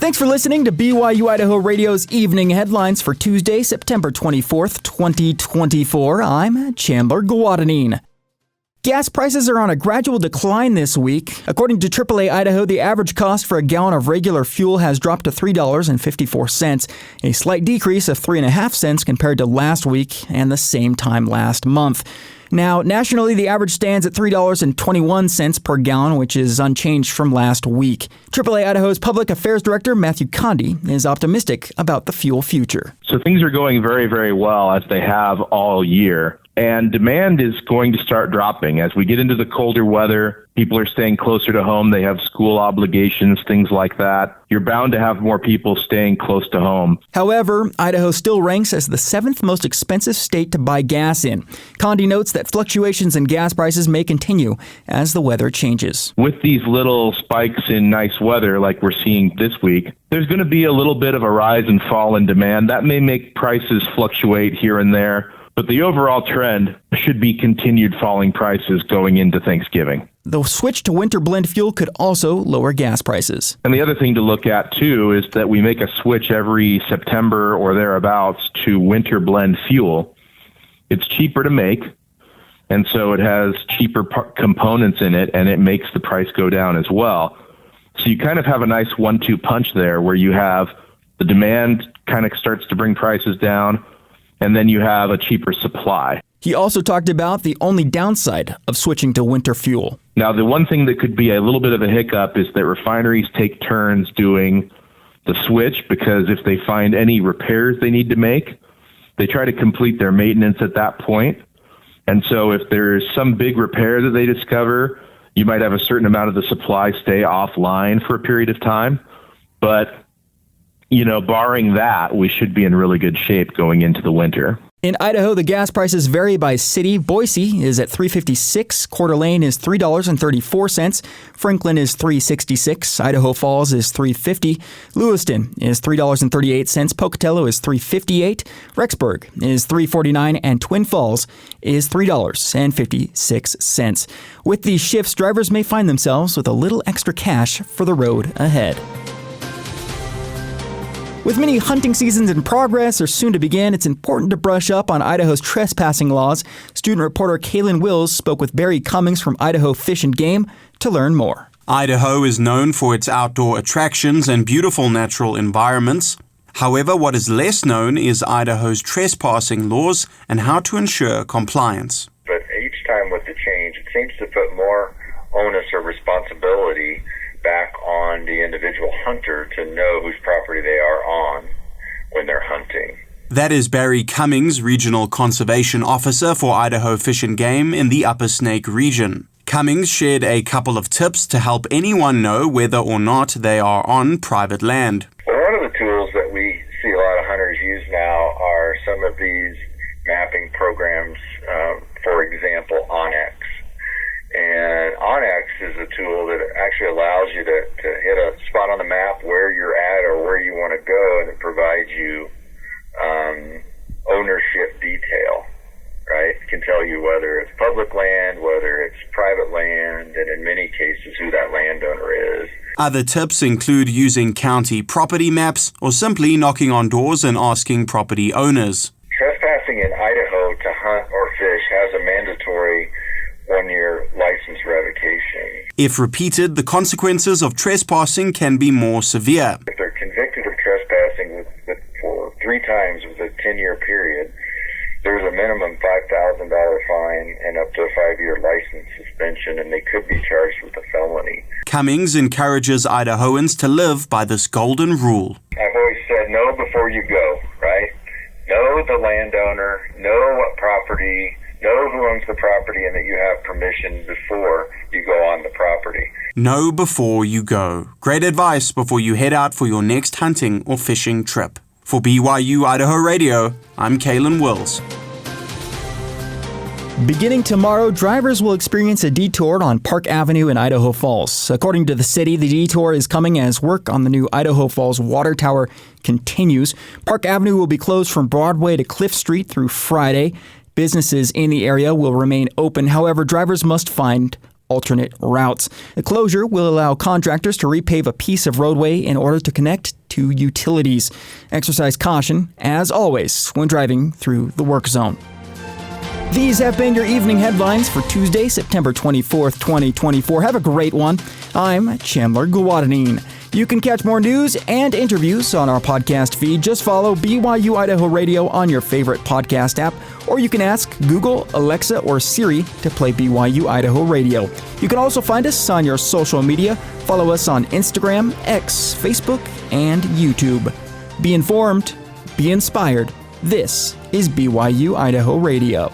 Thanks for listening to BYU-Idaho Radio's Evening Headlines for Tuesday, September 24th, 2024. I'm Chandler Guadagnine. Gas prices are on a gradual decline this week. According to BYU-Idaho, the average cost for a gallon of regular fuel has dropped to $3.54, a slight decrease of 3.5 cents compared to last week and the same time last month. Now, nationally, the average stands at $3.21 per gallon, which is unchanged from last week. BYU-Idaho's Public Affairs Director, Matthew Condi, is optimistic about the fuel future. So things are going very, very well, as they have all year. And demand is going to start dropping. As we get into the colder weather, people are staying closer to home. They have school obligations, things like that. You're bound to have more people staying close to home. However, Idaho still ranks as the 7th most expensive state to buy gas in. Condi notes that fluctuations in gas prices may continue as the weather changes. With these little spikes in nice weather like we're seeing this week, there's going to be a little bit of a rise and fall in demand. That may make prices fluctuate here and there. But the overall trend should be continued falling prices going into Thanksgiving. The switch to winter blend fuel could also lower gas prices. And the other thing to look at, too, is that we make a switch every September or thereabouts to winter blend fuel. It's cheaper to make, and so it has cheaper components in it, and it makes the price go down as well. So you kind of have a nice 1-2 punch there where you have the demand kind of starts to bring prices down, and then you have a cheaper supply. He also talked about the only downside of switching to winter fuel. Now, the one thing that could be a little bit of a hiccup is that refineries take turns doing the switch, because if they find any repairs they need to make, they try to complete their maintenance at that point. And so if there's some big repair that they discover, you might have a certain amount of the supply stay offline for a period of time. But barring that, we should be in really good shape going into the winter. In Idaho, the gas prices vary by city. Boise is at $3.56, Coeur d'Alene is $3.34, Franklin is $3.66, Idaho Falls is $3.50, Lewiston is $3.38, Pocatello is $3.58, Rexburg is $3.49, and Twin Falls is $3.56. With these shifts, drivers may find themselves with a little extra cash for the road ahead. With many hunting seasons in progress or soon to begin, it's important to brush up on Idaho's trespassing laws. Student reporter Kaylin Wills spoke with Barry Cummings from Idaho Fish and Game to learn more. Idaho is known for its outdoor attractions and beautiful natural environments. However, what is less known is Idaho's trespassing laws and how to ensure compliance. But each time with the change, it seems to put more onus or responsibility back on the individual hunter to know whose property they are on when they're hunting. That is Barry Cummings, Regional Conservation Officer for Idaho Fish and Game in the Upper Snake region. Cummings shared a couple of tips to help anyone know whether or not they are on private land. Well, one of the tools that we see a lot of hunters use now are some of these mapping programs, for example, Onyx. And Onyx is a tool that actually allows you to hit a spot on the map where you're at or where you want to go, and it provides you ownership detail, right? It can tell you whether it's public land, whether it's private land, and in many cases who that landowner is. Other tips include using county property maps or simply knocking on doors and asking property owners. Trespassing in Idaho to hunt or fish has a mandatory 1-year license revocation. If repeated, the consequences of trespassing can be more severe. If they're convicted of trespassing for 3 times with a 10-year period, there's a minimum $5,000 fine and up to a 5-year license suspension, and they could be charged with a felony. Cummings encourages Idahoans to live by this golden rule. I've always said know before you go, right? Know the landowner, know what property, know who owns the property, and that you have permission before you go on the property. Know before you go. Great advice before you head out for your next hunting or fishing trip. For BYU-Idaho Radio, I'm Kaylin Wills. Beginning tomorrow, drivers will experience a detour on Park Avenue in Idaho Falls. According to the city, the detour is coming as work on the new Idaho Falls water tower continues. Park Avenue will be closed from Broadway to Cliff Street through Friday. Businesses in the area will remain open. However, drivers must find alternate routes. The closure will allow contractors to repave a piece of roadway in order to connect to utilities. Exercise caution, as always, when driving through the work zone. These have been your evening headlines for Tuesday, September 24th, 2024. Have a great one. I'm Chandler Guadagnine. You can catch more news and interviews on our podcast feed. Just follow BYU-Idaho Radio on your favorite podcast app, or you can ask Google, Alexa, or Siri to play BYU-Idaho Radio. You can also find us on your social media. Follow us on Instagram, X, Facebook, and YouTube. Be informed, be inspired. This is BYU-Idaho Radio.